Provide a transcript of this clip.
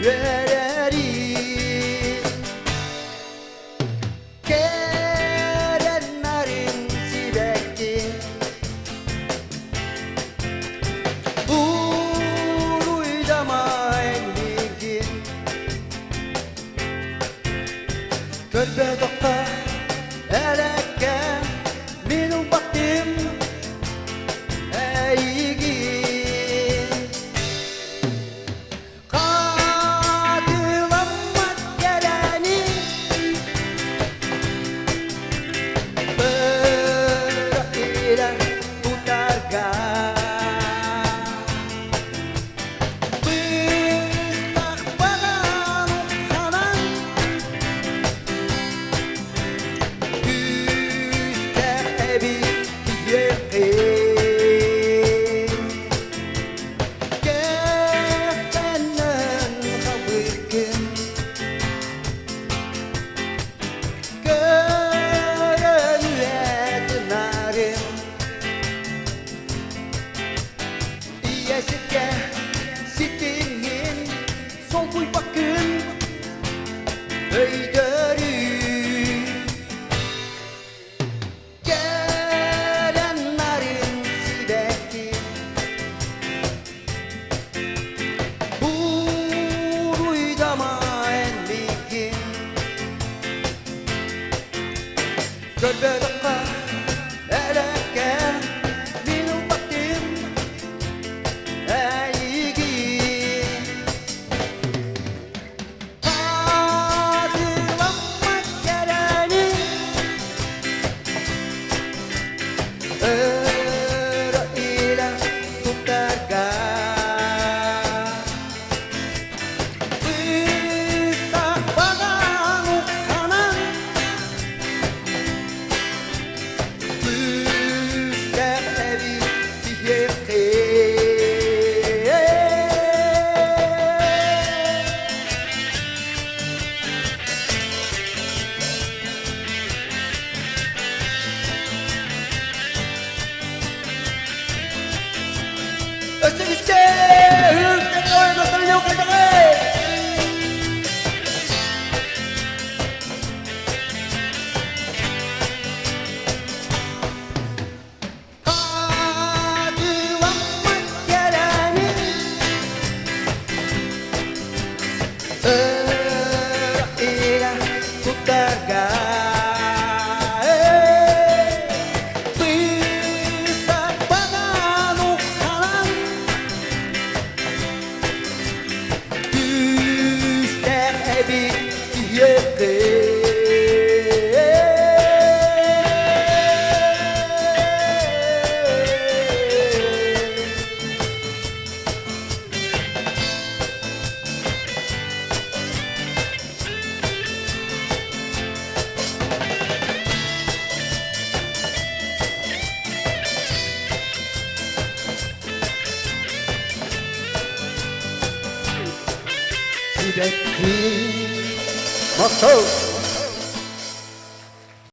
vereri kerenlerin sibekti uydama elligin körbe dokka elekke minum baktim eygin katılanmak geleni berakiler tutarga bıstak bagan kanan küster ebi yekin sitingin son kuy bakın öydörü gelenlerin sibekti buruydama enligin körbe dakka eleke minum baktim Ötürüzde hürriyet oyunları yok edin. Kadılanmak geleni ile tutarga Sibekti, motto.